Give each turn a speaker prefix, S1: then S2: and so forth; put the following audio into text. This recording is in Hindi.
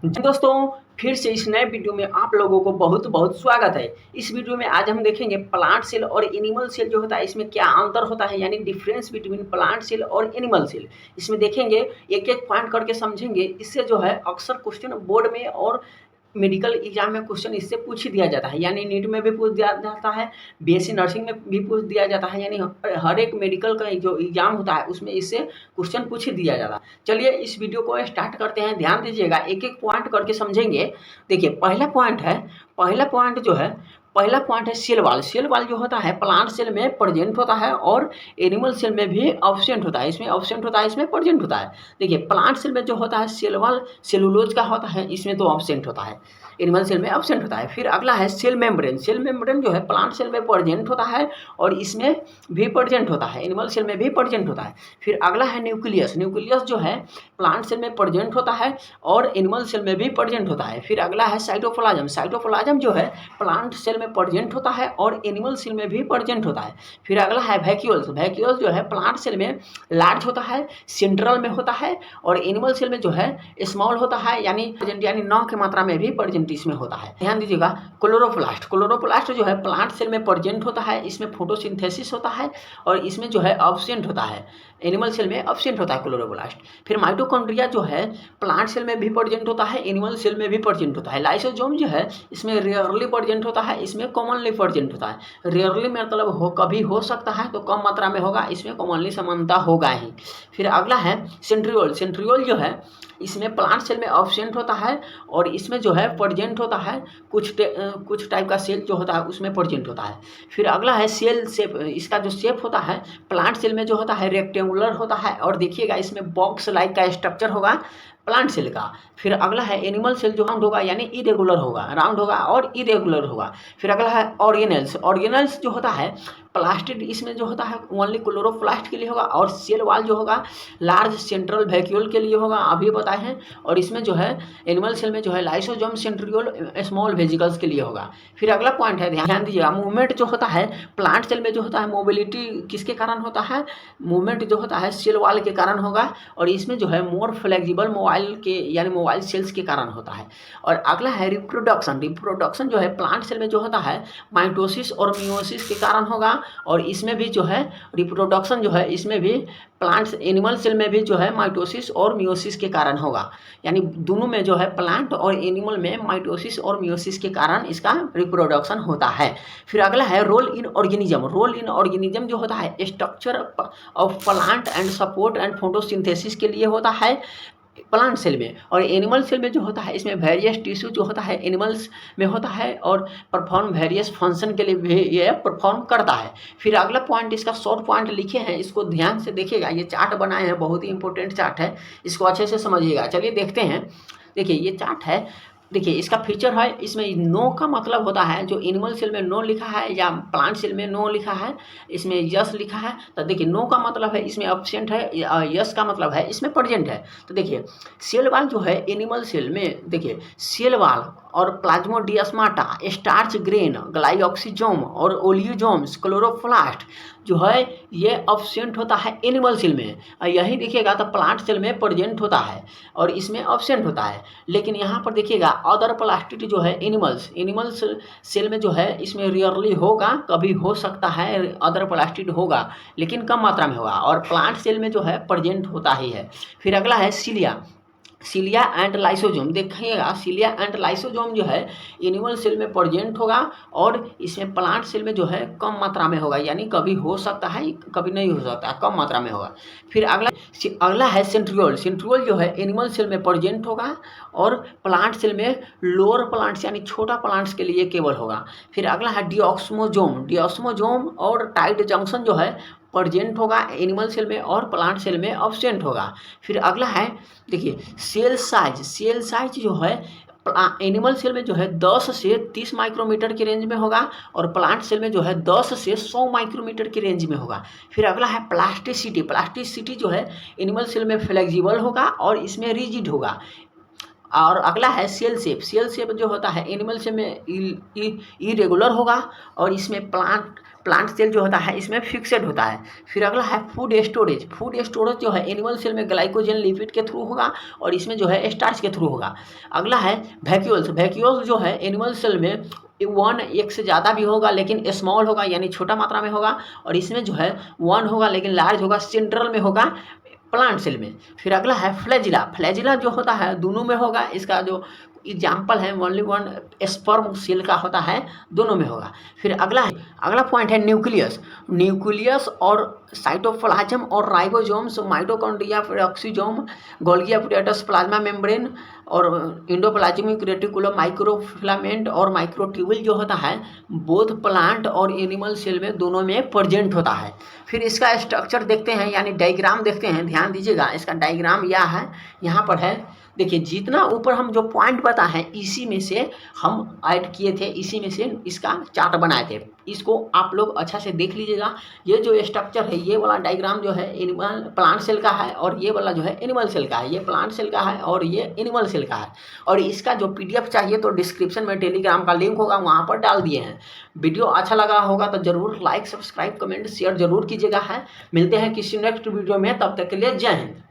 S1: जी दोस्तों, फिर से इस नए वीडियो में आप लोगों को बहुत बहुत स्वागत है। इस वीडियो में आज हम देखेंगे प्लांट सेल और एनिमल सेल जो होता है इसमें क्या अंतर होता है, यानी डिफरेंस बिटवीन प्लांट सेल और एनिमल सेल। इसमें देखेंगे, एक एक पॉइंट करके समझेंगे। इससे जो है अक्सर क्वेश्चन बोर्ड में और मेडिकल एग्जाम में क्वेश्चन इससे पूछ ही दिया जाता है, यानी नीट में भी पूछ दिया जाता है, बीएससी नर्सिंग में भी पूछ दिया जाता है, यानी हर एक मेडिकल का जो एग्जाम होता है उसमें इससे क्वेश्चन पूछ ही दिया जाता है। चलिए इस वीडियो को स्टार्ट करते हैं। ध्यान दीजिएगा, एक एक पॉइंट करके समझेंगे। देखिए पहला पॉइंट है सेल वाल। सेल वाल जो होता है प्लांट सेल में प्रेजेंट होता है और एनिमल सेल में भी ऑब्सेंट होता है। इसमें ऑब्सेंट होता है, इसमें प्रेजेंट होता है। देखिए प्लांट सेल में जो होता है सेल वाल सेलुलोज का होता है, इसमें तो ऑब्सेंट होता है, एनिमल सेल में ऑब्सेंट होता है। फिर अगला है सेल मेम्ब्रेन। सेल मेम्ब्रेन जो है प्लांट सेल में प्रेजेंट होता है और इसमें भी प्रेजेंट होता है, एनिमल सेल में भी प्रेजेंट होता है। फिर अगला है न्यूक्लियस। न्यूक्लियस जो है प्लांट सेल में प्रेजेंट होता है और एनिमल सेल में भी प्रेजेंट होता है। फिर अगला है साइटोप्लाज्म। साइटोप्लाज्म जो है प्लांट सेल में प्रेजेंट होता है और एनिमल सेल में भी प्रेजेंट होता है। फिर अगला है वैक्यूल्स। वैक्यूल्स जो है प्लांट सेल में लार्ज होता है, सेंट्रल में होता है और एनिमल सेल में जो है स्मॉल होता है, यानी 9 की मात्रा में भी प्रेजेंट इसमें होता है। ध्यान दीजिएगा, क्लोरोप्लास्ट। क्लोरोप्लास्ट जो है प्लांट सेल में प्रेजेंट होता है, इसमें फोटोसिंथेसिस होता है और इसमें जो है ऑब्सेंट होता है, एनिमल सेल में ऑब्सेंट होता है क्लोरोप्लास्ट। फिर माइटोकॉन्ड्रिया जो है प्लांट सेल में भी प्रेजेंट होता है, एनिमल सेल में भी प्रेजेंट होता है। लाइसोसोम जो है इसमें रेयरली प्रेजेंट होता है, इसमें कॉमनली प्रेजेंट होता है। रेयरली मतलब कभी हो सकता है तो कम मात्रा में होगा, इसमें कॉमनली समानता होगा ही। फिर अगला है सेंट्रियोल। सेंट्रियोल जो है इसमें प्लांट सेल में ऑब्सेंट होता है और इसमें जो है प्रेजेंट होता है, कुछ टाइप का सेल जो होता है उसमें प्रेजेंट होता है। फिर अगला है सेल शेप। इसका जो शेप होता है प्लांट सेल में जो होता है रेक्टेंगुलर होता है और देखिएगा इसमें बॉक्स लाइक का स्ट्रक्चर होगा प्लांट सेल का। फिर अगला है एनिमल सेल जो राउंड होगा, यानी इरेगुलर होगा, राउंड होगा और इरेगुलर होगा। फिर अगला है ऑर्गेनेल्स। ऑर्गेनेल्स जो होता है प्लास्टिड, इसमें जो होता है ओनली क्लोरोप्लास्ट के लिए होगा और सेल वाल जो होगा लार्ज सेंट्रल वैक्यूल के लिए होगा, अभी बताए हैं। और इसमें जो है एनिमल सेल में जो है लाइसोसोम सेंट्रियोल स्मॉल वेजिकल्स के लिए होगा। फिर अगला पॉइंट है, ध्यान दीजिएगा, मूवमेंट जो होता है प्लांट सेल में जो होता है मोबिलिटी किसके कारण होता है, मूवमेंट जो होता है सेल वाल के कारण होगा और इसमें जो है मोर फ्लेक्सिबल मोबाइल के यानी मोबाइल सेल्स के कारण होता है। और अगला है रिप्रोडक्शन। रिप्रोडक्शन जो है प्लांट सेल में जो होता है माइटोसिस और मियोसिस के कारण होगा और इसमें भी जो है रिप्रोडक्शन जो है इसमें भी प्लांट्स एनिमल सेल में भी जो है माइटोसिस और मियोसिस के कारण होगा, यानी दोनों में जो है प्लांट और एनिमल में माइटोसिस और मियोसिस के कारण इसका रिप्रोडक्शन होता है। फिर अगला है role in organism. Role in organism जो होता है structure of plant and support and photosynthesis के लिए होता है प्लांट सेल में। और एनिमल सेल में जो होता है इसमें वेरियस टिश्यू जो होता है एनिमल्स में होता है और परफॉर्म वेरियस फंक्शन के लिए भी ये परफॉर्म करता है। फिर अगला पॉइंट, इसका शॉर्ट पॉइंट लिखे हैं, इसको ध्यान से देखिएगा, ये चार्ट बनाए हैं, बहुत ही इंपॉर्टेंट चार्ट है, इसको अच्छे से समझिएगा। चलिए देखते हैं। देखिए ये चार्ट है, देखिए इसका फीचर है, इसमें नो का मतलब होता है जो एनिमल सेल में नो लिखा है या प्लांट सेल में नो लिखा है, इसमें यस लिखा है। तो देखिए नो का मतलब है इसमें ऑब्सेंट है, यस का मतलब है इसमें प्रेजेंट है। तो देखिए सेल वाल जो है एनिमल सेल में, देखिए सेल वाल और प्लाज्मोडियस्माटा, स्टार्च ग्रेन, ग्लाइऑक्सीजोम और ओलियोजोम्स, क्लोरोप्लास्ट जो है ये ऑब्सेंट होता है एनिमल सेल में। यही देखिएगा तो प्लांट सेल में प्रेजेंट होता है और इसमें ऑब्सेंट होता है। लेकिन यहाँ पर देखिएगा अदर प्लास्टिड जो है एनिमल्स सेल में जो है इसमें रियरली होगा, कभी हो सकता है अदर प्लास्टिड होगा लेकिन कम मात्रा में होगा, और प्लांट सेल में जो है प्रेजेंट होता ही है। फिर अगला है सिलिया। Cilia and lysosome. देखिएगा सिलिया एंड लाइसोजोम जो है एनिमल सेल में प्रेजेंट होगा और इसमें प्लांट सेल में जो है कम मात्रा में होगा, यानी कभी हो सकता है कभी नहीं हो सकता है, कम मात्रा में होगा। फिर अगला है सेंट्रियोल। सेंट्रियोल जो है एनिमल सेल में प्रेजेंट होगा और प्लांट सेल में लोअर प्लांट्स यानी छोटा प्लांट्स के लिए केवल होगा। फिर अगला है डिऑक्समोजोम। डिऑक्समोजोम और टाइट जंक्शन जो है प्रेजेंट होगा एनिमल सेल में और प्लांट सेल में ऑब्सेंट होगा। फिर अगला है, देखिए सेल साइज। सेल साइज जो है एनिमल सेल में जो है 10 से 30 माइक्रोमीटर की रेंज में होगा और प्लांट सेल में जो है 10 से 100 माइक्रोमीटर की रेंज में होगा। फिर अगला है प्लास्टिसिटी। प्लास्टिसिटी जो है एनिमल सेल में फ्लेक्सिबल होगा और इसमें रिजिड होगा और अगला है सेल शेप। सेल शेप जो होता है एनिमल सेल में इरेगुलर होगा और इसमें प्लांट सेल जो होता है इसमें फिक्सेड होता है। फिर अगला है फूड स्टोरेज। फूड स्टोरेज जो है एनिमल सेल में ग्लाइकोजन लिपिड के थ्रू होगा और इसमें जो है स्टार्च के थ्रू होगा। अगला है वैक्यूल्स। वैक्यूल्स जो है एनिमल सेल में एक से ज़्यादा भी होगा लेकिन स्मॉल होगा यानी छोटा मात्रा में होगा, और इसमें जो है 1 होगा लेकिन लार्ज होगा, सेंट्रल में होगा प्लांट सेल में। फिर अगला है फ्लैजिला। फ्लैजिला जो होता है दोनों में होगा, इसका जो एग्जाम्पल है ओनली वन स्पर्म सेल का होता है, दोनों में होगा। फिर अगला पॉइंट है न्यूक्लियस। न्यूक्लियस और साइटोप्लाज्म और ribosomes, mitochondria, peroxisome, Golgi apparatus, plasma membrane और एंडोप्लाज्मिक रेटिकुलम, माइक्रोफिलामेंट और माइक्रोट्यूबुल जो होता है बोथ प्लांट और एनिमल सेल में दोनों में प्रेजेंट होता है। फिर इसका स्ट्रक्चर देखते हैं यानी डायग्राम देखते हैं, ध्यान दीजिएगा। इसका डायग्राम यह है, यहाँ पर है, देखिए जितना ऊपर हम जो पॉइंट बता है इसी में से हम ऐड किए थे, इसी में से इसका चार्ट बनाए थे। इसको आप लोग अच्छा से देख लीजिएगा। ये जो स्ट्रक्चर है, ये वाला डायग्राम जो है एनिमल प्लांट सेल का है और ये वाला जो है एनिमल सेल का है। ये प्लांट सेल का है और ये एनिमल सेल का है। और इसका जो PDF चाहिए तो डिस्क्रिप्शन में टेलीग्राम का लिंक होगा, वहाँ पर डाल दिए हैं। वीडियो अच्छा लगा होगा तो जरूर लाइक, सब्सक्राइब, कमेंट, शेयर जरूर कीजिएगा है। मिलते हैं किसी नेक्स्ट वीडियो में, तब तक के लिए जय हिंद।